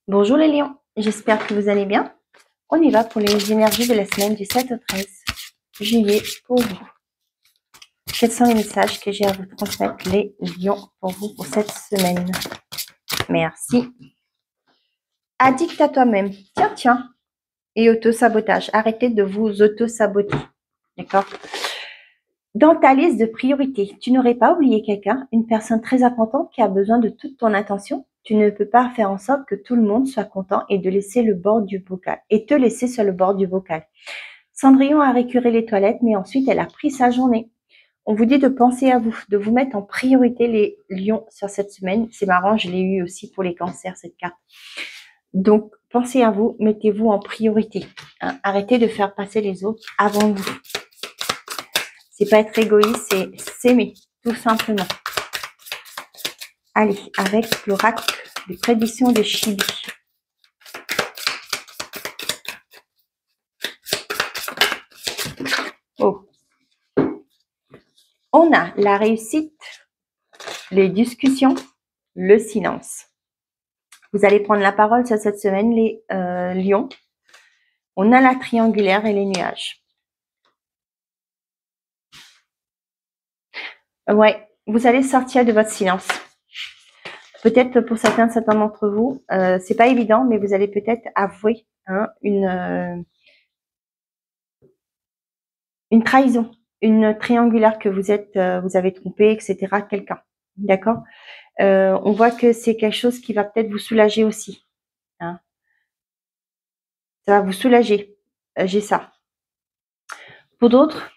Bonjour les lions, j'espère que vous allez bien. On y va pour les énergies de la semaine du 7 au 13 juillet pour vous. Quels sont les messages que j'ai à vous transmettre les lions pour vous pour cette semaine? Merci. Addict à toi-même. Tiens. Et auto-sabotage. Arrêtez de vous auto-saboter. D'accord? Dans ta liste de priorités, tu n'aurais pas oublié quelqu'un, une personne très importante qui a besoin de toute ton attention. Tu ne peux pas faire en sorte que tout le monde soit content et de laisser le bord du bocal et te laisser sur le bord du bocal. Cendrillon a récuré les toilettes, mais ensuite elle a pris sa journée. On vous dit de penser à vous, de vous mettre en priorité les lions sur cette semaine. C'est marrant, je l'ai eu aussi pour les cancers, cette carte. Donc, pensez à vous, mettez-vous en priorité. Hein. Arrêtez de faire passer les autres avant vous. C'est pas être égoïste, c'est s'aimer, tout simplement. Allez, avec l'oracle des prédictions de Chibi. Oh. On a la réussite, les discussions, le silence. Vous allez prendre la parole sur cette semaine, les lions. On a la triangulaire et les nuages. Ouais, vous allez sortir de votre silence. Peut-être pour certains d'entre vous, c'est pas évident, mais vous allez peut-être avouer une trahison, une triangulaire que vous avez trompé, etc. quelqu'un, d'accord. On voit que c'est quelque chose qui va peut-être vous soulager aussi. Hein. Ça va vous soulager. J'ai ça. Pour d'autres,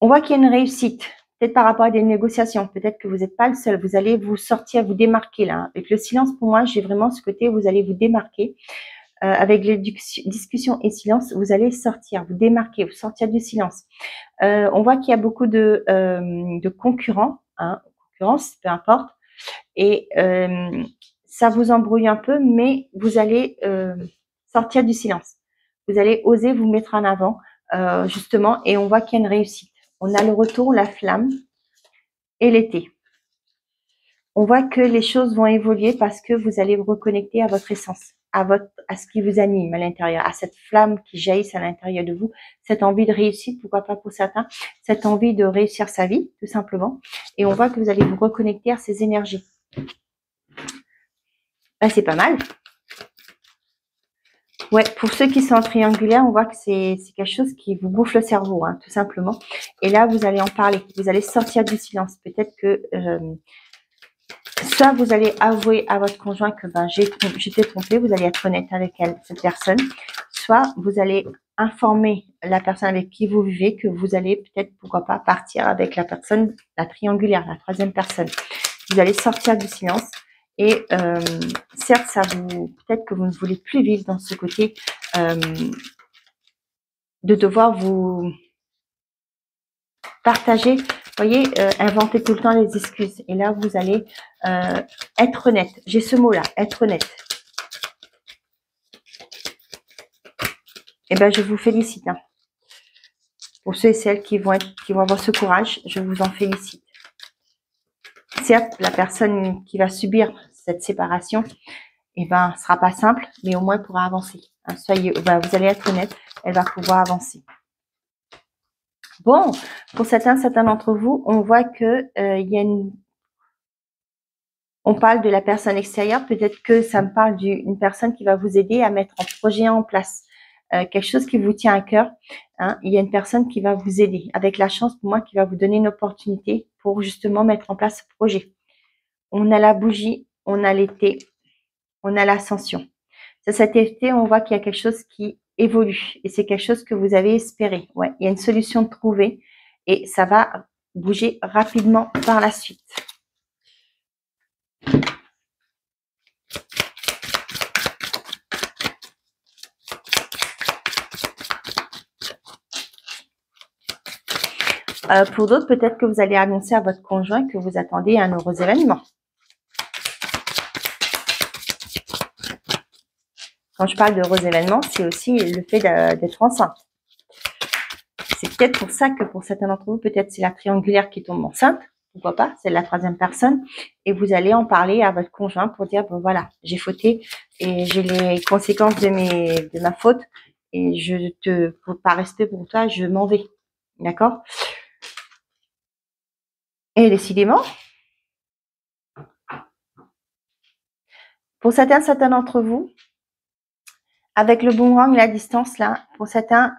on voit qu'il y a une réussite. Peut-être par rapport à des négociations, peut-être que vous n'êtes pas le seul, vous allez vous sortir, vous démarquer là. Avec le silence, pour moi, j'ai vraiment ce côté, vous allez vous démarquer. Avec les discussions et silence, vous allez sortir, vous démarquer, vous sortir du silence. On voit qu'il y a beaucoup de concurrents, concurrence, peu importe, et ça vous embrouille un peu, mais vous allez sortir du silence. Vous allez oser vous mettre en avant, justement, et on voit qu'il y a une réussite. On a le retour, la flamme et l'été. On voit que les choses vont évoluer parce que vous allez vous reconnecter à votre essence, à ce qui vous anime à l'intérieur, à cette flamme qui jaillisse à l'intérieur de vous, cette envie de réussite, pourquoi pas pour certains, cette envie de réussir sa vie, tout simplement. Et on voit que vous allez vous reconnecter à ces énergies. Ben, c'est pas mal. Ouais, pour ceux qui sont en triangulaire, on voit que c'est quelque chose qui vous bouffe le cerveau, hein, tout simplement. Et là, vous allez en parler. Vous allez sortir du silence. Peut-être que soit vous allez avouer à votre conjoint que j'étais trompée, vous allez être honnête avec cette personne. Soit vous allez informer la personne avec qui vous vivez que vous allez peut-être, pourquoi pas, partir avec la personne, la triangulaire, la troisième personne. Vous allez sortir du silence. Et certes, peut-être que vous ne voulez plus vivre dans ce côté de devoir vous partager, vous voyez, inventer tout le temps les excuses. Et là, vous allez être honnête. J'ai ce mot-là, être honnête. Eh bien, je vous félicite. Hein. Pour ceux et celles qui vont avoir ce courage, je vous en félicite. Certes, la personne qui va subir cette séparation, eh ben, sera pas simple, mais au moins elle pourra avancer. Hein, vous allez être honnête, elle va pouvoir avancer. Bon, pour certains d'entre vous, on voit que on parle de la personne extérieure. Peut-être que ça me parle d'une personne qui va vous aider à mettre un projet en place, quelque chose qui vous tient à cœur. Hein, il y a une personne qui va vous aider, avec la chance pour moi, qui va vous donner une opportunité pour justement mettre en place ce projet. On a la bougie, on a l'été, on a l'ascension. Sur cet été, on voit qu'il y a quelque chose qui évolue et c'est quelque chose que vous avez espéré. Ouais, il y a une solution de trouver et ça va bouger rapidement par la suite. Pour d'autres, peut-être que vous allez annoncer à votre conjoint que vous attendez un heureux événement. Quand je parle d'heureux événements, c'est aussi le fait d'être enceinte. C'est peut-être pour ça que pour certains d'entre vous, peut-être c'est la triangulaire qui tombe enceinte. pourquoi pas, c'est la troisième personne, et vous allez en parler à votre conjoint pour dire, bon voilà, j'ai fauté et j'ai les conséquences de ma faute, et par respect pour toi, je m'en vais. D'accord? Et décidément, pour certains d'entre vous, avec le boomerang et la distance là, pour certains,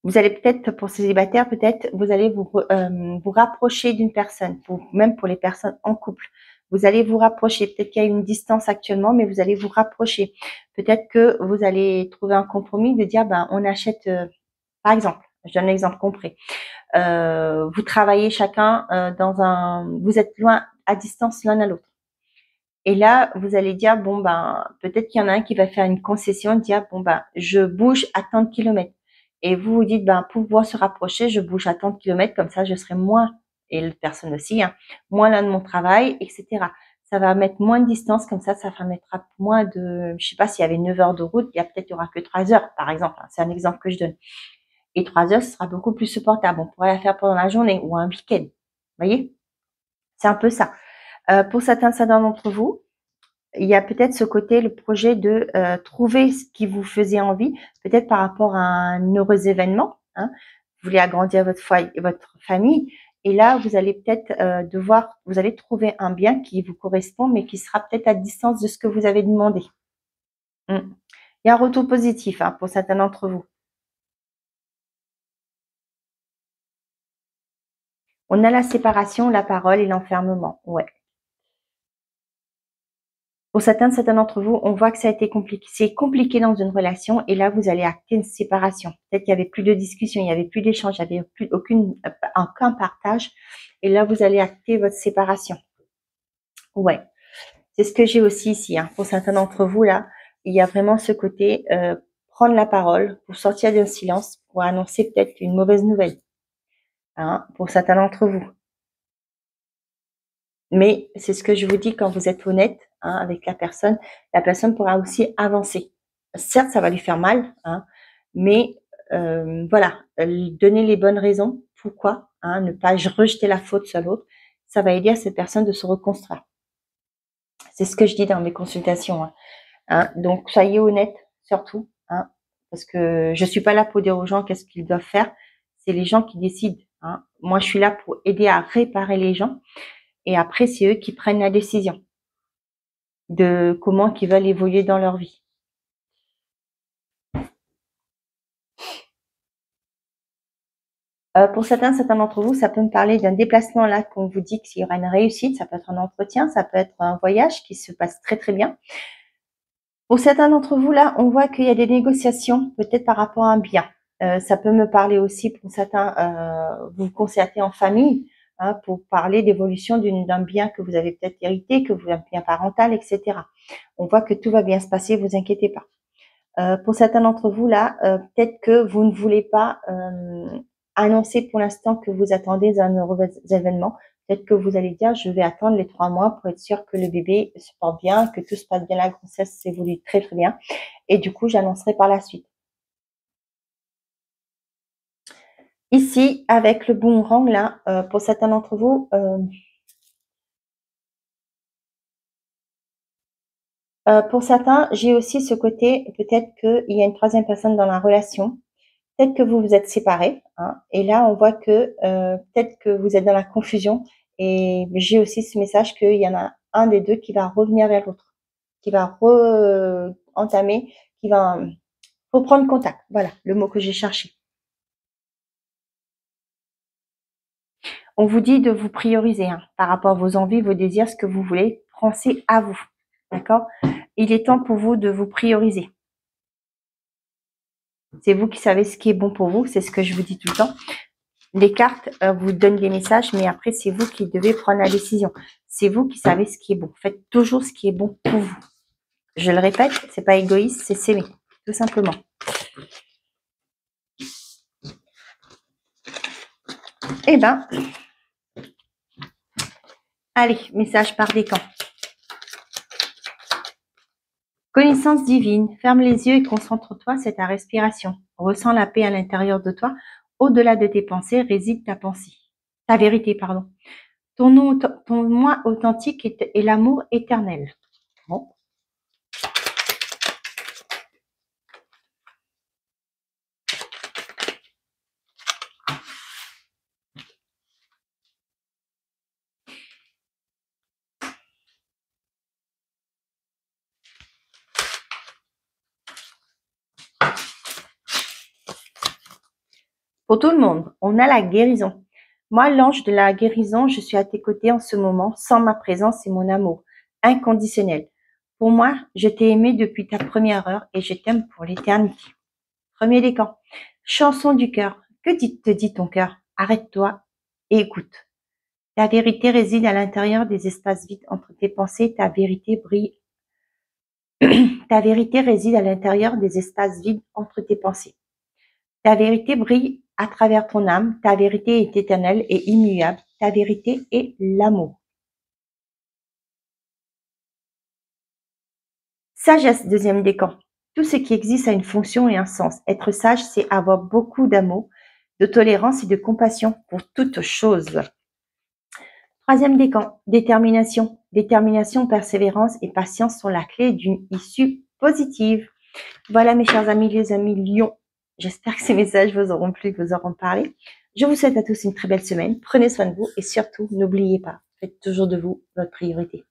vous allez peut-être, pour ces célibataires, peut-être vous allez vous rapprocher d'une personne, même pour les personnes en couple. Vous allez vous rapprocher. Peut-être qu'il y a une distance actuellement, mais vous allez vous rapprocher. Peut-être que vous allez trouver un compromis de dire, ben, on achète, par exemple, je donne l'exemple concret. Vous travaillez chacun vous êtes loin, à distance l'un à l'autre. Et là, vous allez dire, bon, ben, peut-être qu'il y en a un qui va faire une concession, dire, bon, ben, je bouge à tant de kilomètres. Et vous vous dites, ben, pour pouvoir se rapprocher, je bouge à tant de kilomètres, comme ça, je serai moins, et l'autre personne aussi, hein, moins loin de mon travail, etc. Ça va mettre moins de distance, comme ça va mettra moins de, je sais pas, s'il y avait 9 heures de route, il y aura que 3 heures, par exemple. Hein, c'est un exemple que je donne. Et 3 heures, ce sera beaucoup plus supportable. On pourrait la faire pendant la journée ou un week-end. Vous voyez? C'est un peu ça. Pour certains d'entre vous, il y a peut-être ce côté, le projet de trouver ce qui vous faisait envie, peut-être par rapport à un heureux événement. Hein. Vous voulez agrandir votre foyer, votre famille, et là, vous allez peut-être vous allez trouver un bien qui vous correspond, mais qui sera peut-être à distance de ce que vous avez demandé. Il y a un retour positif hein, pour certains d'entre vous. On a la séparation, la parole et l'enfermement. Ouais. Pour certains d'entre vous, on voit que ça a été compliqué. C'est compliqué dans une relation et là, vous allez acter une séparation. Peut-être qu'il n'y avait plus de discussion, il n'y avait plus d'échange, il n'y avait plus aucun partage. Et là, vous allez acter votre séparation. Ouais, c'est ce que j'ai aussi ici. Hein. Pour certains d'entre vous, là, il y a vraiment ce côté prendre la parole pour sortir d'un silence, pour annoncer peut-être une mauvaise nouvelle. Hein, pour certains d'entre vous. Mais c'est ce que je vous dis quand vous êtes honnête hein, avec la personne pourra aussi avancer. Certes, ça va lui faire mal, hein, mais voilà, donner les bonnes raisons, pourquoi, hein, ne pas rejeter la faute sur l'autre, ça va aider à cette personne de se reconstruire. C'est ce que je dis dans mes consultations. Hein. Donc, soyez honnête, surtout, hein, parce que je suis pas là pour dire aux gens qu'est-ce qu'ils doivent faire, c'est les gens qui décident. Hein. Moi, je suis là pour aider à réparer les gens. Et après, c'est eux qui prennent la décision de comment ils veulent évoluer dans leur vie. Pour certains d'entre vous, ça peut me parler d'un déplacement là qu'on vous dit qu'il y aura une réussite. Ça peut être un entretien, ça peut être un voyage qui se passe très très bien. Pour certains d'entre vous là, on voit qu'il y a des négociations, peut-être par rapport à un bien. Ça peut me parler aussi pour certains, vous vous concertez en famille. Hein, pour parler d'évolution d'un bien que vous avez peut-être hérité, que vous avez un bien parental, etc. On voit que tout va bien se passer, vous inquiétez pas. Pour certains d'entre vous là, peut-être que vous ne voulez pas annoncer pour l'instant que vous attendez un heureux événement. Peut-être que vous allez dire, je vais attendre les 3 mois pour être sûr que le bébé se porte bien, que tout se passe bien, la grossesse s'évolue très très bien. Et du coup, j'annoncerai par la suite. Ici, avec le boomerang là, pour certains d'entre vous, pour certains, j'ai aussi ce côté, peut-être qu'il y a une troisième personne dans la relation. Peut-être que vous vous êtes séparés. Hein, et là, on voit que peut-être que vous êtes dans la confusion. Et j'ai aussi ce message qu'il y en a un des deux qui va revenir vers l'autre, qui va entamer, qui va reprendre contact. Voilà, le mot que j'ai cherché. On vous dit de vous prioriser hein, par rapport à vos envies, vos désirs, ce que vous voulez. Pensez à vous. D'accord? Il est temps pour vous de vous prioriser. C'est vous qui savez ce qui est bon pour vous. C'est ce que je vous dis tout le temps. Les cartes vous donnent des messages, mais après, c'est vous qui devez prendre la décision. C'est vous qui savez ce qui est bon. Faites toujours ce qui est bon pour vous. Je le répète, c'est pas égoïste, c'est s'aimer, tout simplement. Eh ben, allez, message par décan. Connaissance divine, ferme les yeux et concentre-toi, c'est ta respiration. Ressens la paix à l'intérieur de toi. Au-delà de tes pensées réside ta pensée. Ta vérité, pardon. Ton nom, ton moi authentique est l'amour éternel. Bon. Pour tout le monde, on a la guérison. Moi, l'ange de la guérison, je suis à tes côtés en ce moment, sans ma présence et mon amour inconditionnel. Pour moi, je t'ai aimé depuis ta première heure et je t'aime pour l'éternité. Premier décan. Chanson du cœur. Que te dit ton cœur? Arrête-toi et écoute. Ta vérité réside à l'intérieur des espaces vides entre tes pensées. Ta vérité brille. Ta vérité réside à l'intérieur des espaces vides entre tes pensées. Ta vérité brille à travers ton âme. Ta vérité est éternelle et immuable. Ta vérité est l'amour. Sagesse, deuxième décan. Tout ce qui existe a une fonction et un sens. Être sage, c'est avoir beaucoup d'amour, de tolérance et de compassion pour toute chose. Troisième décan, détermination. Détermination, persévérance et patience sont la clé d'une issue positive. Voilà mes chers amis, les amis lions. J'espère que ces messages vous auront plu, vous auront parlé. Je vous souhaite à tous une très belle semaine. Prenez soin de vous et surtout, n'oubliez pas, faites toujours de vous votre priorité.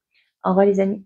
Au revoir les amis.